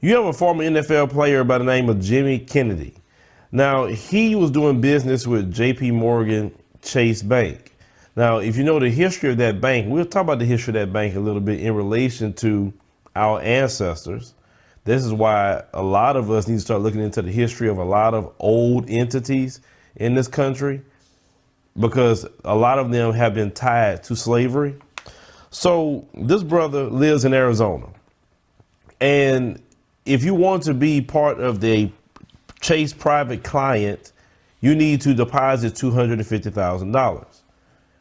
You have a former NFL player by the name of Jimmy Kennedy. Now, he was doing business with JP Morgan Chase Bank. Now, if you know the history of that bank, we'll talk about the history of that bank a little bit in relation to our ancestors. This is why a lot of us need to start looking into the history of a lot of old entities in this country, because a lot of them have been tied to slavery. So this brother lives in Arizona. And if you want to be part of the Chase private client, you need to deposit $250,000.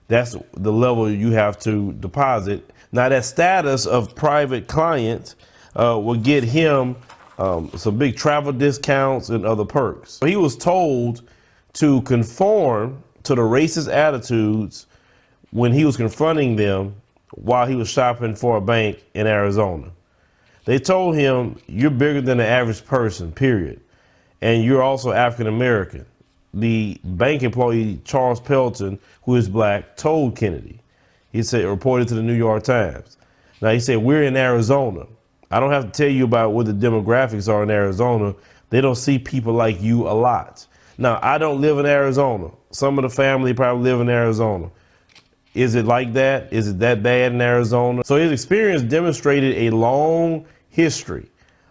That's the level you have to deposit. Now that status of private client will get him some big travel discounts and other perks. So he was told to conform to the racist attitudes when he was confronting them while he was shopping for a bank in Arizona. They told him, you're bigger than the average person, period. And you're also African American. The bank employee, Charles Pelton, who is black, told Kennedy. He said, reported to the New York Times. Now he said, we're in Arizona. I don't have to tell you about what the demographics are in Arizona. They don't see people like you a lot. Now, I don't live in Arizona. Some of the family probably live in Arizona. Is it like that? Is it that bad in Arizona? So his experience demonstrated a long history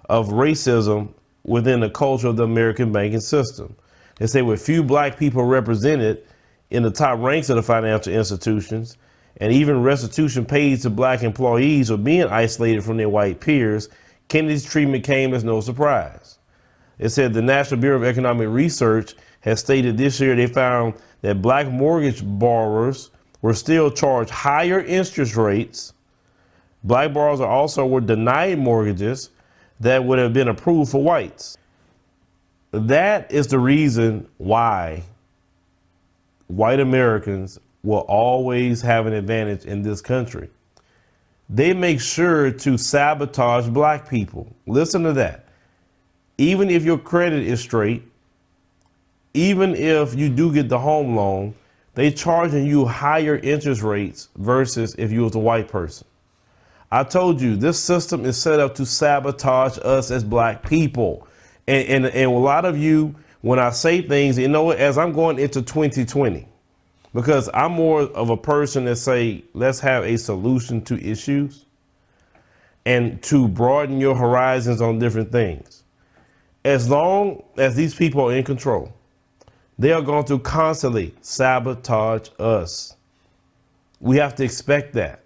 of racism within the culture of the American banking system. They say with few black people represented in the top ranks of the financial institutions, and even restitution paid to black employees or being isolated from their white peers, Kennedy's treatment came as no surprise. It said the National Bureau of Economic Research has stated this year they found that black mortgage borrowers were still charged higher interest rates. Black borrowers also were denied mortgages that would have been approved for whites. That is the reason why white Americans will always have an advantage in this country. They make sure to sabotage black people. Listen to that. Even if your credit is straight, even if you do get the home loan, they charging you higher interest rates versus if you was a white person. I told you, this system is set up to sabotage us as black people. And a lot of you, when I say things, you know what, as I'm going into 2020, because I'm more of a person that say, let's have a solution to issues and to broaden your horizons on different things. As long as these people are in control, they are going to constantly sabotage us. We have to expect that.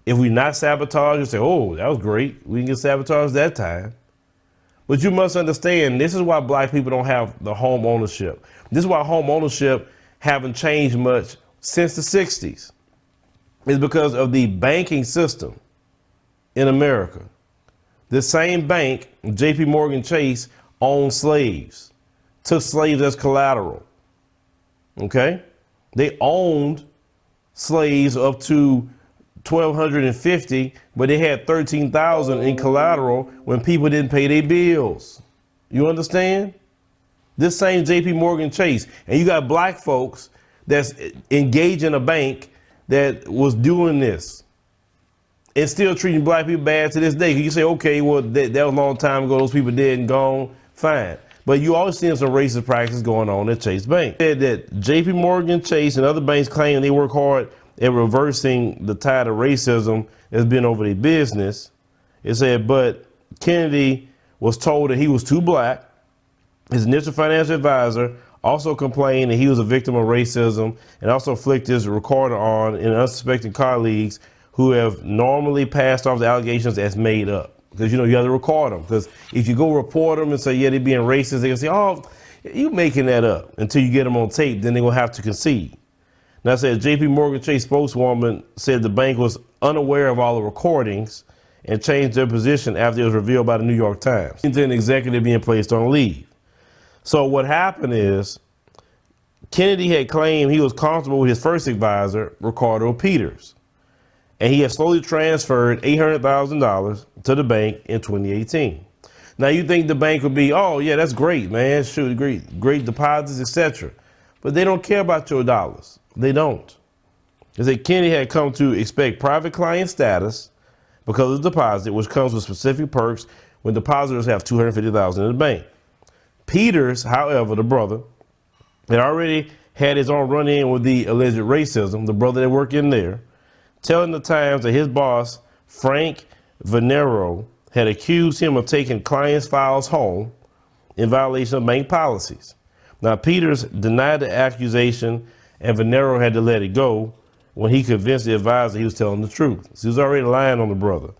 If we not sabotage, you say, oh, that was great. We can get sabotaged that time. But you must understand, this is why black people don't have the home ownership. This is why home ownership haven't changed much since the 60s. It's because of the banking system in America. The same bank, JP Morgan Chase, owned slaves, took slaves as collateral. Okay? They owned slaves up to 1,250, but they had 13,000 in collateral when people didn't pay their bills. You understand? This same JP Morgan Chase, and you got black folks that's engaged in a bank that was doing this and still treating black people bad to this day. You say, okay, well, that was a long time ago. Those people dead and gone. Fine. But you always see some racist practices going on at Chase Bank. Said that JP Morgan Chase and other banks claim they work hard at reversing the tide of racism that's been over their business. It said, but Kennedy was told that he was too black. His initial financial advisor also complained that he was a victim of racism and also flicked his recorder on and unsuspecting colleagues who have normally passed off the allegations as made up. Because, you know, you have to record them. Because if you go report them and say, yeah, they're being racist, they can say, oh, you making that up until you get them on tape. Then they're going to have to concede. Now, I said JP Morgan Chase spokeswoman said the bank was unaware of all the recordings and changed their position after it was revealed by the New York Times. Into an executive being placed on leave. So what happened is Kennedy had claimed he was comfortable with his first advisor, Ricardo Peters, and he had slowly transferred $800,000 to the bank in 2018. Now you think the bank would be, oh yeah, that's great, man, shoot, great deposits, etc. But they don't care about your dollars. They don't. They say Kennedy had come to expect private client status because of the deposit, which comes with specific perks, when depositors have $250,000 in the bank. Peters, however, the brother, had already had his own run-in with the alleged racism, the brother that worked in there, telling the Times that his boss, Frank Venero, had accused him of taking clients' files home in violation of bank policies. Now, Peters denied the accusation, and Venero had to let it go when he convinced the advisor he was telling the truth. So he was already lying on the brother.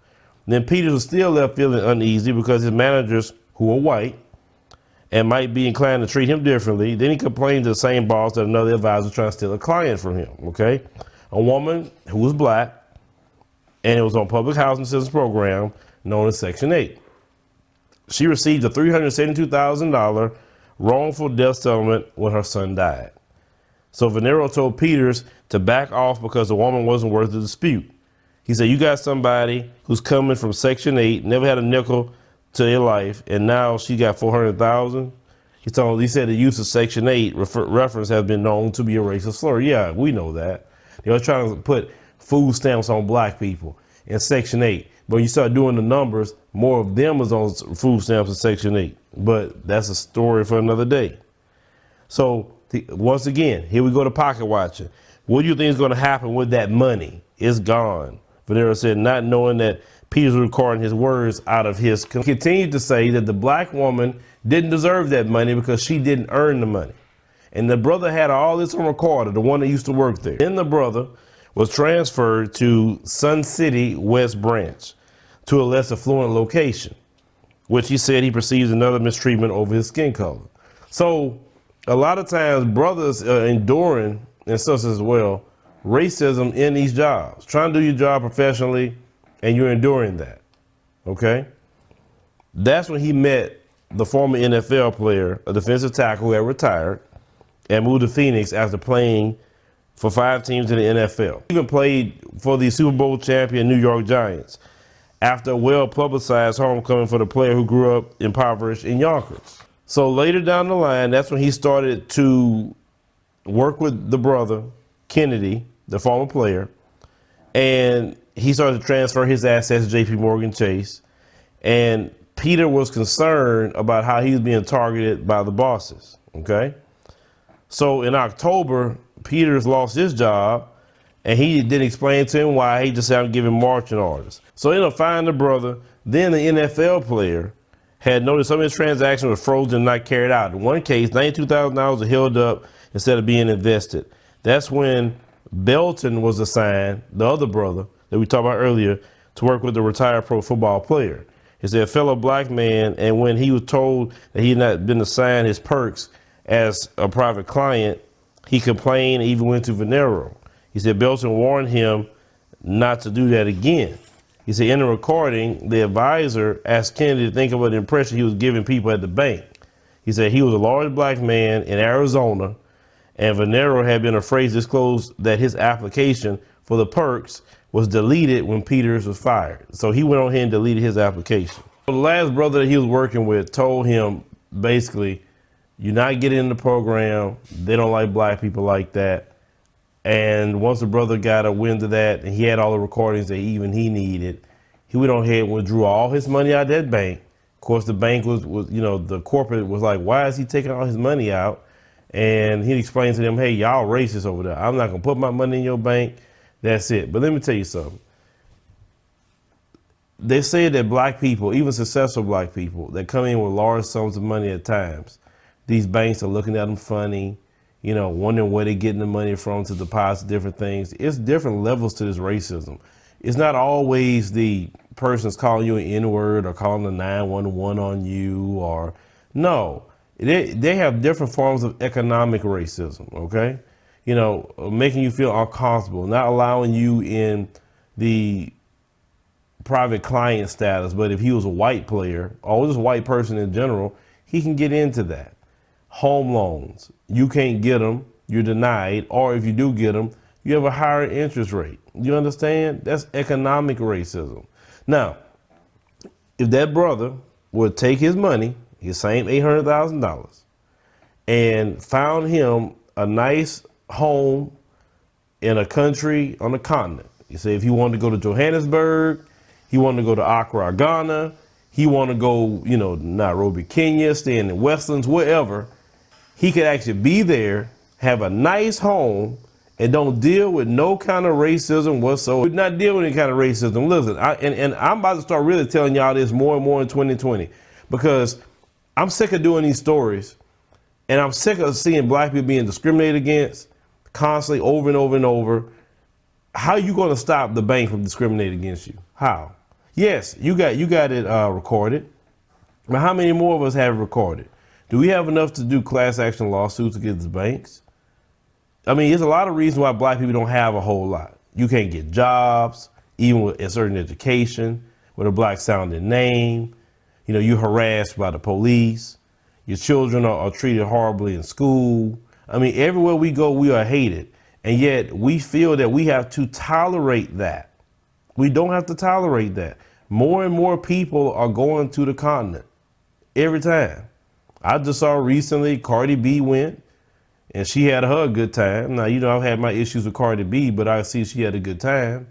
Then Peters was still left feeling uneasy because his managers, who are white and might be inclined to treat him differently, then he complained to the same boss that another advisor was trying to steal a client from him, okay? A woman who was black, and it was on public housing assistance program known as Section 8. She received a $372,000 wrongful death settlement when her son died. So Venero told Peters to back off because the woman wasn't worth the dispute. He said, you got somebody who's coming from Section 8, never had a nickel to their life, and now she got $400,000. He said the use of Section 8 reference has been known to be a racist slur. Yeah, we know that. They were trying to put food stamps on black people in Section 8. But when you start doing the numbers, more of them was on food stamps in Section 8. But that's a story for another day. So once again, here we go to pocket watching. What do you think is going to happen with that money? It's gone. Venero said, not knowing that Peters was recording his words out of his. He continued to say that the black woman didn't deserve that money because she didn't earn the money. And the brother had all this on recorder, the one that used to work there. Then the brother was transferred to Sun City West Branch to a less affluent location, which he said he perceives another mistreatment over his skin color. So a lot of times brothers are enduring, and such as well, racism in these jobs. Trying to do your job professionally, and you're enduring that, okay? That's when he met the former NFL player, a defensive tackle who had retired and moved to Phoenix after playing for 5 teams in the NFL. He even played for the Super Bowl champion New York Giants after a well-publicized homecoming for the player who grew up impoverished in Yonkers. So later down the line, that's when he started to work with the brother, Kennedy, the former player, and he started to transfer his assets to JP Morgan Chase. And Peter was concerned about how he was being targeted by the bosses, okay? So in October, Peters lost his job, and he didn't explain to him why. He just said, I'm giving marching orders. So he ended up finding the brother. Then the NFL player had noticed some of his transactions were frozen and not carried out. In one case, $92,000 were held up instead of being invested. That's when Belton was assigned, the other brother that we talked about earlier, to work with the retired pro football player. He's a fellow black man, and when he was told that he had not been assigned his perks as a private client, he complained and even went to Venero. He said Belton warned him not to do that again. He said in the recording, the advisor asked Kennedy to think about the impression he was giving people at the bank. He said he was a large black man in Arizona, and Venero had been afraid to disclose that his application for the perks was deleted when Peters was fired. So he went on ahead and deleted his application. The last brother that he was working with told him basically, you're not getting in the program. They don't like black people like that. And once the brother got a wind of that, and he had all the recordings that even he needed, he went on ahead and withdrew all his money out of that bank. Of course, the bank was the corporate was like, why is he taking all his money out? And he explained to them, hey, y'all racist over there. I'm not gonna put my money in your bank. That's it. But let me tell you something. They say that black people, even successful black people that come in with large sums of money at times, these banks are looking at them funny, wondering where they're getting the money from to deposit different things. It's different levels to this racism. It's not always the person's calling you an N-word or calling the 911 on you, or no. They have different forms of economic racism, okay? Making you feel uncomfortable, not allowing you in the private client status. But if he was a white player or just a white person in general, he can get into that. Home loans, you can't get them, you're denied, or if you do get them, you have a higher interest rate. You understand? That's economic racism. Now, if that brother would take his money, his same $800,000, and found him a nice home in a country on the continent. You say if he wanted to go to Johannesburg, he wanted to go to Accra, Ghana, he want to go, you know, Nairobi, Kenya, stay in the Westlands, wherever, he could actually be there, have a nice home, and don't deal with no kind of racism whatsoever. We're not dealing with any kind of racism. Listen, and I'm about to start really telling y'all this more and more in 2020, because I'm sick of doing these stories, and I'm sick of seeing black people being discriminated against constantly over and over and over. How are you going to stop the bank from discriminating against you? How? Yes, you got it recorded, but how many more of us have it recorded? Do we have enough to do class action lawsuits against the banks? I mean, there's a lot of reasons why black people don't have a whole lot. You can't get jobs, even with a certain education, with a black sounding name. You know, you're harassed by the police. Your children are treated horribly in school. I mean, everywhere we go, we are hated. And yet we feel that we have to tolerate that. We don't have to tolerate that. More and more people are going to the continent every time. I just saw recently Cardi B went, and she had her a good time. Now, you know, I've had my issues with Cardi B, but I see she had a good time.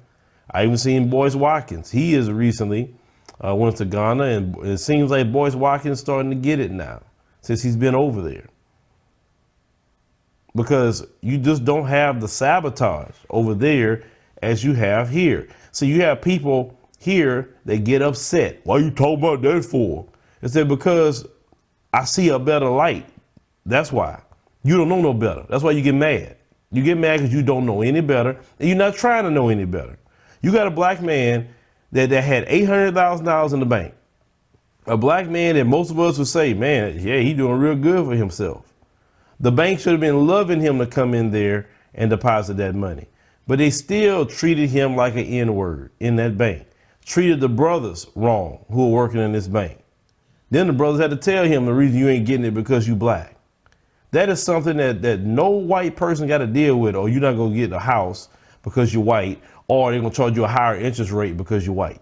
I even seen Boyce Watkins. He is recently went to Ghana, and it seems like Boyce Watkins starting to get it now since he's been over there. Because you just don't have the sabotage over there as you have here. So you have people here that get upset. Why are you talking about that for? It's that because I see a better light. That's why. You don't know no better. That's why you get mad. You get mad because you don't know any better, and you're not trying to know any better. You got a black man that had $800,000 in the bank. A black man that most of us would say, man, yeah, he's doing real good for himself. The bank should have been loving him to come in there and deposit that money. But they still treated him like an N-word in that bank. Treated the brothers wrong who were working in this bank. Then the brothers had to tell him the reason you ain't getting it because you black. That is something that no white person got to deal with, or you're not going to get a house because you're white, or they're going to charge you a higher interest rate because you're white.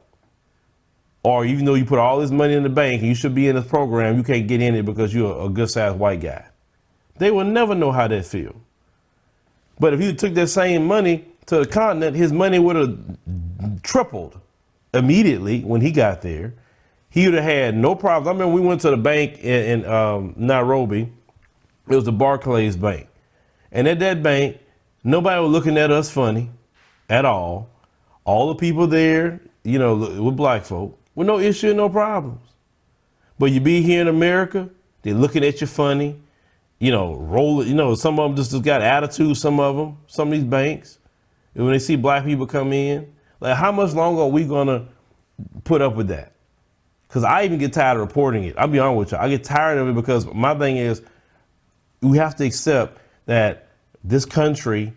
Or even though you put all this money in the bank and you should be in this program, you can't get in it because you're a good-sized white guy. They will never know how that feels. But if you took that same money to the continent, his money would have tripled immediately when he got there. He would have had no problems. I remember we went to the bank in Nairobi. It was the Barclays Bank. And at that bank, nobody was looking at us funny at all. All the people there, you know, with black folk, with no issue and no problems. But you be here in America, they're looking at you funny, you know, some of them just got attitude, some of these banks. And when they see black people come in, like how much longer are we gonna put up with that? Because I even get tired of reporting it. I'll be honest with you. I get tired of it because my thing is, we have to accept that this country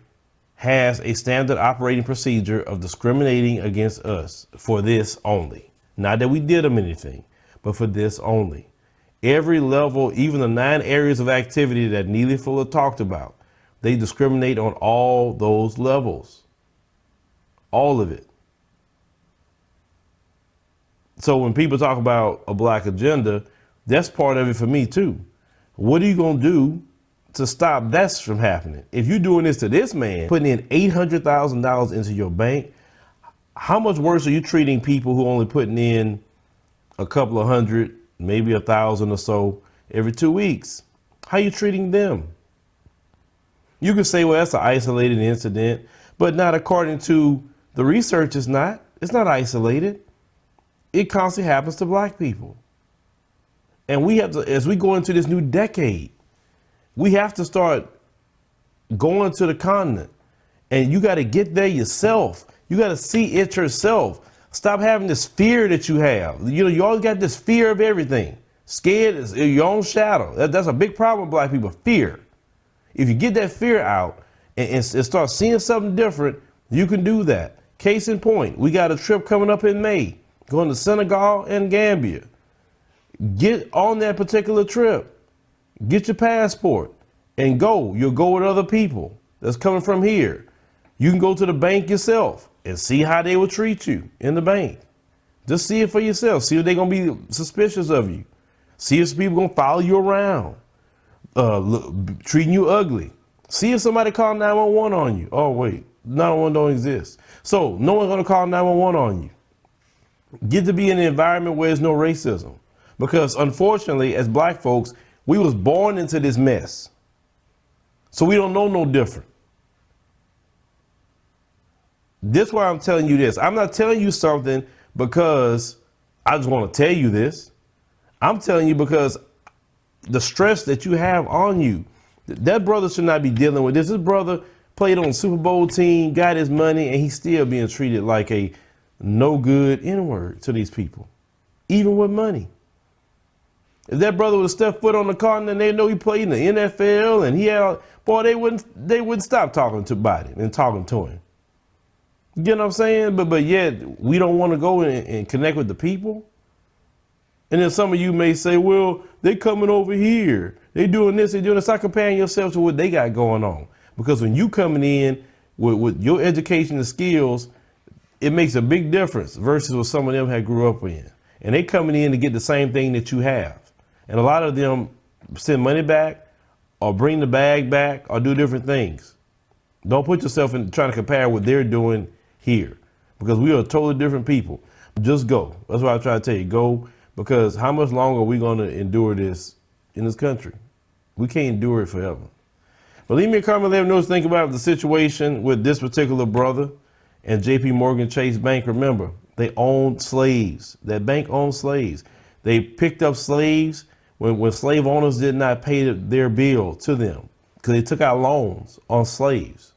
has a standard operating procedure of discriminating against us for this only. Not that we did them anything, but for this only. Every level, even the 9 areas of activity that Neely Fuller talked about, they discriminate on all those levels. All of it. So when people talk about a black agenda, that's part of it for me too. What are you going to do to stop that from happening? If you're doing this to this man, putting in $800,000 into your bank, how much worse are you treating people who only putting in a couple of hundred, maybe 1,000 or so every 2 weeks? How are you treating them? You could say, well, that's an isolated incident, but not according to the research. It's not isolated. It constantly happens to black people. And we have to, as we go into this new decade, we have to start going to the continent, and you got to get there yourself. You got to see it yourself. Stop having this fear that you have. You know, you always got this fear of everything. Scared is your own shadow. That's a big problem with black people, fear. If you get that fear out and start seeing something different, you can do that. Case in point, we got a trip coming up in May, going to Senegal and Gambia. Get on that particular trip. Get your passport and go. You'll go with other people that's coming from here. You can go to the bank yourself and see how they will treat you in the bank. Just see it for yourself. See if they're going to be suspicious of you. See if people going to follow you around, treating you ugly. See if somebody call 911 on you. Oh, wait, 911 don't exist. So no one's going to call 911 on you. Get to be in an environment where there's no racism. Because unfortunately, as black folks, we was born into this mess. So we don't know no different. This is why I'm telling you this. I'm not telling you something because I just want to tell you this. I'm telling you because the stress that you have on you, that brother should not be dealing with this. This brother played on the Super Bowl team, got his money, and he's still being treated like a no good N-word to these people, even with money. If that brother would have stepped foot on the car and they know he played in the NFL and he had, boy, they wouldn't stop talking about him and talking to him. You get what I'm saying? But yet we don't want to go and connect with the people. And then some of you may say, well, they coming over here. They doing this, they doing this. Start comparing yourself to what they got going on. Because when you coming in with your education and skills, it makes a big difference versus what some of them had grew up in. And they coming in to get the same thing that you have. And a lot of them send money back or bring the bag back or do different things. Don't put yourself in trying to compare what they're doing here, because we are totally different people. Just go. That's what I try to tell you. Go, because how much longer are we going to endure this in this country? We can't endure it forever. But leave me a comment, let me know what you think about the situation with this particular brother and JP Morgan Chase Bank. Remember, they owned slaves. That bank owned slaves. They picked up slaves when slave owners did not pay their bill to them because they took out loans on slaves.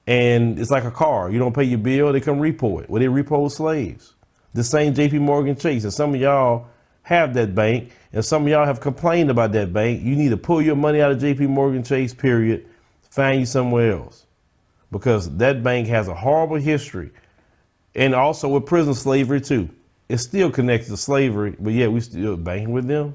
And it's like a car. You don't pay your bill, they come repo it. Well, they repo slaves. The same JP Morgan Chase. And some of y'all have that bank, and some of y'all have complained about that bank. You need to pull your money out of JP Morgan Chase, period. Find you somewhere else. Because that bank has a horrible history. And also with prison slavery too. It's still connected to slavery, but yet we still banking with them.